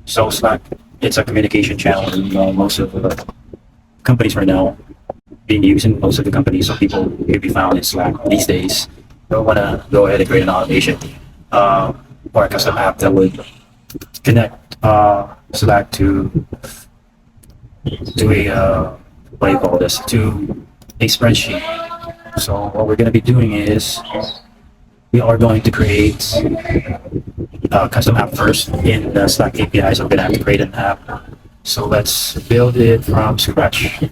So Slack, it's a communication channel, and most of the companies right now being used in most of the companies. So people will be found in Slack these days. So I want to go ahead and create an automation or a custom app that would connect Slack to a what do you call this, to a spreadsheet. So what we're going to be doing is we are going to create a custom app first in the Slack API. So we're going to have to create an app. So let's build it from scratch.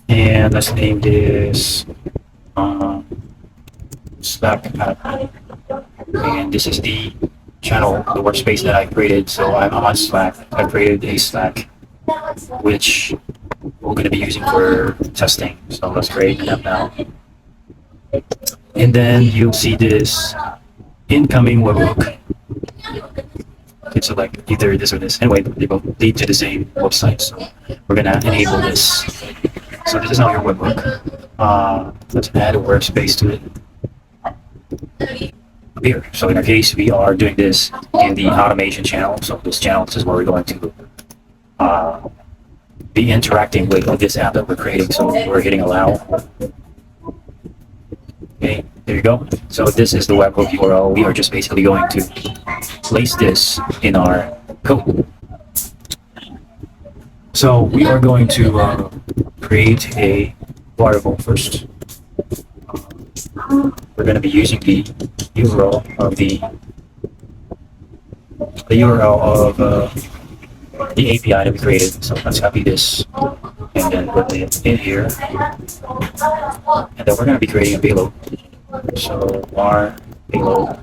And let's name this Slack app. And this is the channel, the workspace that I created. So I'm on Slack. I created a Slack which we're going to be using for testing. So let's create an app now. And then you'll see this incoming webhook. You can select either this or this. Anyway, they both lead to the same website. So we're going to enable this. So this is now your webhook. Let's add a workspace to it. Here. So in our case, we are doing this in the automation channel. So this channel, this is where we're going to be interacting with this app that we're creating. So we're hitting allow. Okay, there you go. So this is the webhook URL. We are just basically going to place this in our code. So we are going to create a variable first. We're going to be using the URL of the the API that we created. So let's copy this and then put it in here. And then we're going to be creating a payload. So our payload.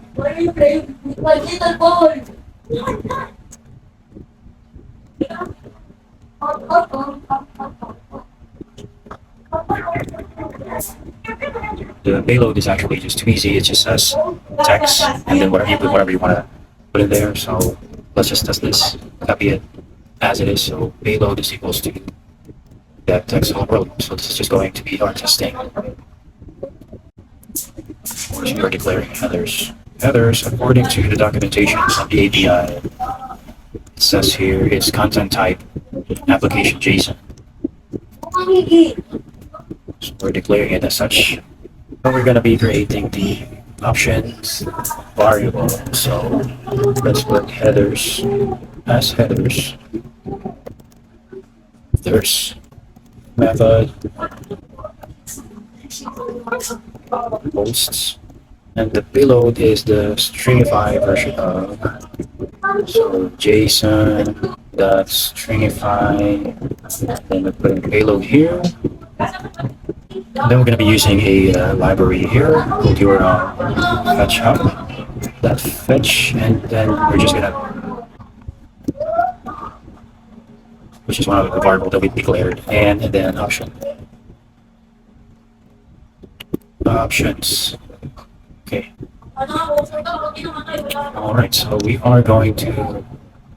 The payload is actually just too easy. It just says text and then whatever you put, whatever you want to put in there. So let's just test this. Copy it as it is. So payload is equals to that text overload. So this is just going to be our testing. Of course, we are declaring headers. Headers, according to the documentation of the API, it says here it's content type application JSON. So we're declaring it as such. And we're going to be creating the options variable. So let's put headers as headers. There's method posts, and the payload is the stringify version of. So JSON dot stringify. Then we put in payload here. And then we're going to be using a library here called URL fetch up. That fetch, and then we're just going to, which is one of the variables that we declared, and then option. Options. Okay. Alright, so we are going to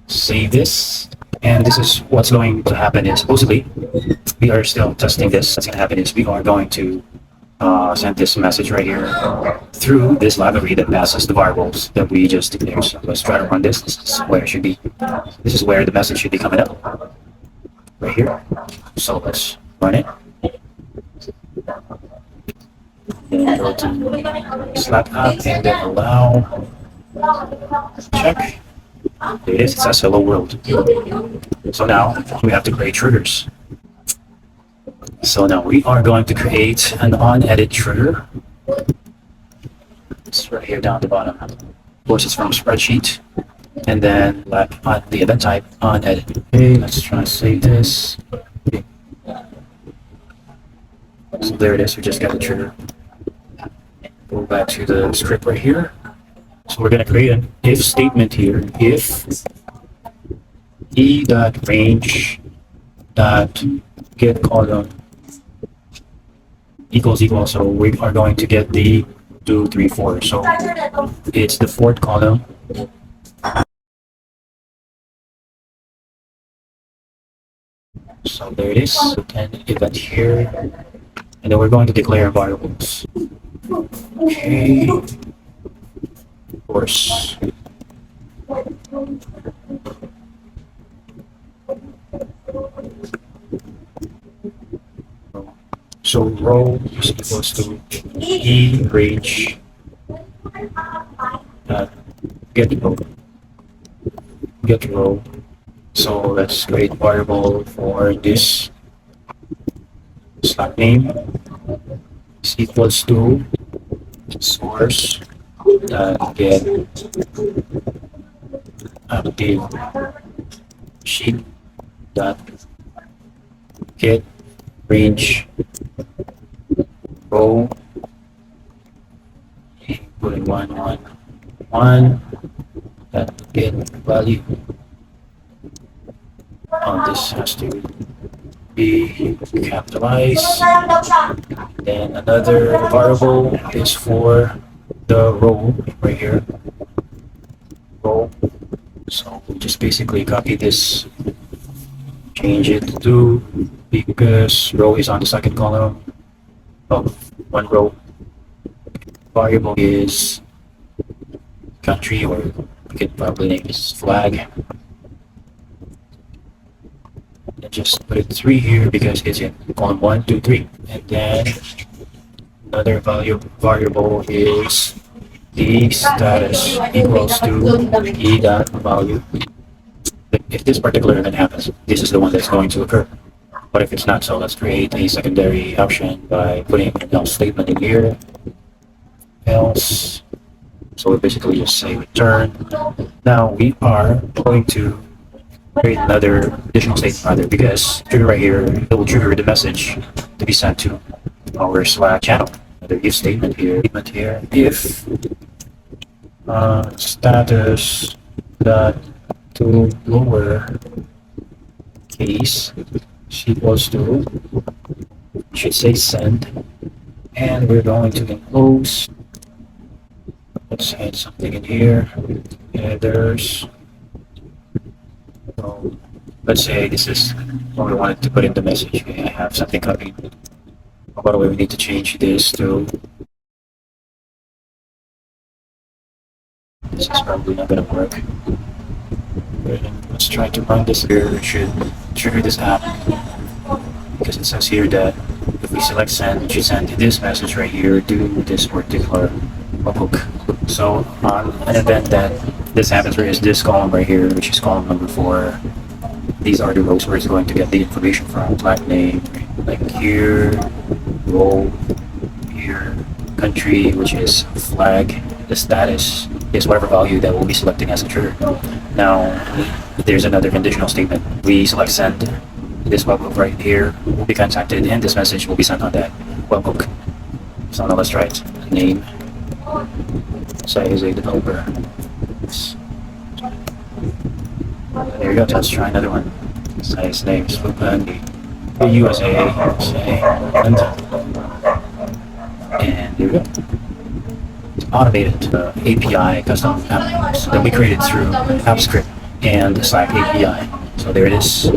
save this. And this is what's going to happen is, supposedly, we are still testing this. What's going to happen is we are going to send this message right here through this library that passes the variables that we just declared. So let's try to run this. This is where it should be. This is where the message should be coming up. Right here. So let's run it. Then go to Slack app and then allow. Check. There it is. It says hello world. So now we have to create triggers. So now we are going to create an onEdit trigger. It's right here down the bottom. Of course, it's from spreadsheet. And then on the event type onEdit. Okay, let's try to save this. Okay. So there it is. We just got the trigger. Go back to the script right here. So we're going to create an if statement here. If e.range dot get column equals. So we are going to get the 2, 3, 4. So it's the fourth column. So there it is. And event here. And then we're going to declare variables. Okay. Of course. So row is equals to e range get row. Get row. So let's create variable for this Slack name is equals to source get active sheet dot get range row equal 1 that get value. This has to be capitalized. Then another variable is for the row right here. Row. So we just basically copy this, change it to because row is on the second column of one row. Variable is country, or we could probably name this flag. And just put it 3 here because it's in column 1, 2, 3. And then another variable is the status equals to e dot value. If this particular event happens, this is the one that's going to occur. But if it's not so, let's create a secondary option by putting an else statement in here. Else. So we basically just say return. Now we are going to create another additional statement rather, because trigger right here, it will trigger the message to be sent to our Slack channel. Another if statement here. If status dot to lower case equals to, should say send, and we're going to enclose. Let's add something in here. Headers. So let's say this is what we wanted to put in the message. Okay, I have something copied. Oh, by the way, we need to change this to. This is probably not going to work. Let's try to run this here. It should trigger this app because it says here that if we select send, it should send this message right here to this particular webhook. So on an event that this happens, where is this column right here, which is column number 4. These are the rows where it's going to get the information from. Flag name, like here, row, here, country, which is flag, the status is whatever value that we'll be selecting as a trigger. Now, there's another conditional statement. We select send, this webhook right here will be contacted, and this message will be sent on that webhook. So now let's try it. Name. Say is a developer. There you go. Let's try another one. Size name is USA. And there we go. Automated API custom apps that we created through AppScript and Slack API. So there it is.